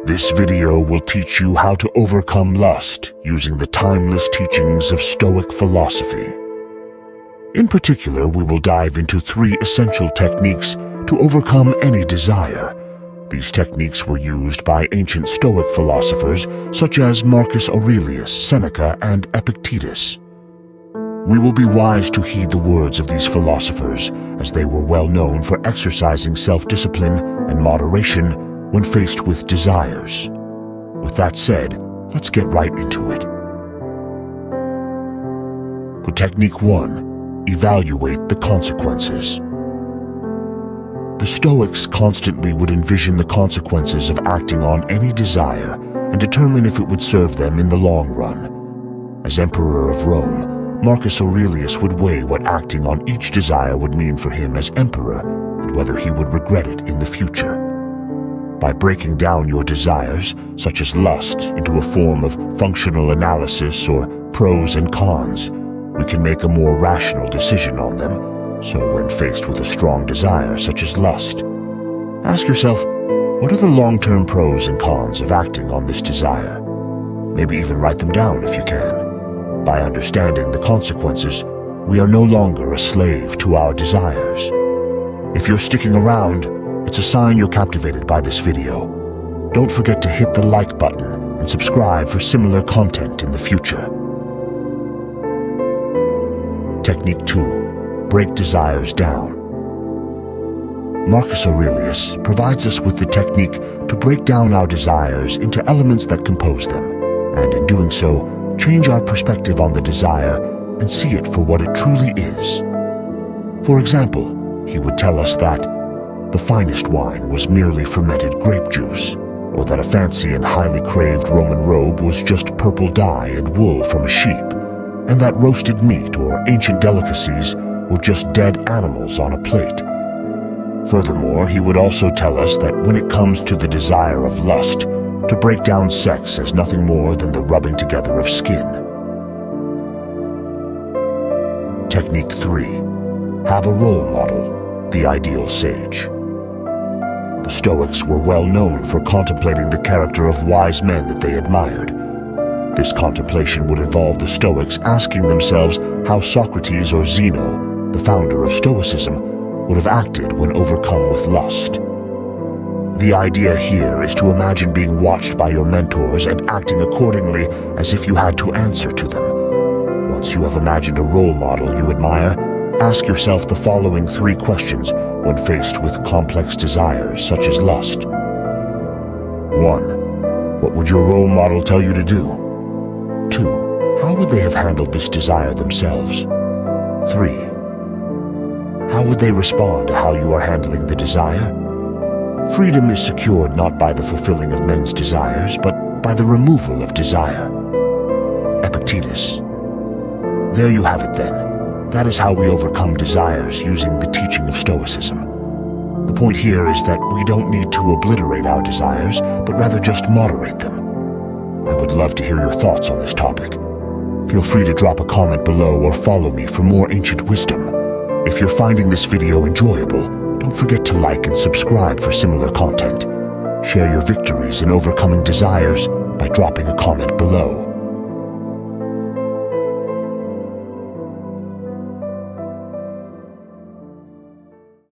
This video will teach you how to overcome lust using the timeless teachings of Stoic philosophy. In particular, we will dive into 3 essential techniques to overcome any desire. These techniques were used by ancient Stoic philosophers such as Marcus Aurelius, Seneca, and Epictetus. We will be wise to heed the words of these philosophers, as they were well known for exercising self-discipline and moderation when faced with desires. With that said, let's get right into it. For Technique 1, evaluate the consequences. The Stoics constantly would envision the consequences of acting on any desire and determine if it would serve them in the long run. As Emperor of Rome, Marcus Aurelius would weigh what acting on each desire would mean for him as emperor and whether he would regret it in the future. By breaking down your desires, such as lust, into a form of functional analysis or pros and cons, we can make a more rational decision on them. So when faced with a strong desire such as lust, ask yourself, what are the long-term pros and cons of acting on this desire? Maybe even write them down if you can. By understanding the consequences, we are no longer a slave to our desires. If you're sticking around, it's a sign you're captivated by this video. Don't forget to hit the like button and subscribe for similar content in the future. Technique 2. Break desires down. Marcus Aurelius provides us with the technique to break down our desires into elements that compose them, and in doing so, change our perspective on the desire and see it for what it truly is. For example, he would tell us that the finest wine was merely fermented grape juice, or that a fancy and highly craved Roman robe was just purple dye and wool from a sheep, and that roasted meat or ancient delicacies were just dead animals on a plate. Furthermore, he would also tell us that when it comes to the desire of lust, to break down sex as nothing more than the rubbing together of skin. Technique 3. Have a role model, the ideal sage. The Stoics were well known for contemplating the character of wise men that they admired. This contemplation would involve the Stoics asking themselves how Socrates or Zeno, the founder of Stoicism, would have acted when overcome with lust. The idea here is to imagine being watched by your mentors and acting accordingly as if you had to answer to them. Once you have imagined a role model you admire, ask yourself the following 3 questions when faced with complex desires such as lust. 1. What would your role model tell you to do? 2. How would they have handled this desire themselves? 3. How would they respond to how you are handling the desire? Freedom is secured not by the fulfilling of men's desires, but by the removal of desire. Epictetus. There you have it then. That is how we overcome desires using the teaching of Stoicism. The point here is that we don't need to obliterate our desires, but rather just moderate them. I would love to hear your thoughts on this topic. Feel free to drop a comment below or follow me for more ancient wisdom. If you're finding this video enjoyable, don't forget to like and subscribe for similar content. Share your victories in overcoming desires by dropping a comment below.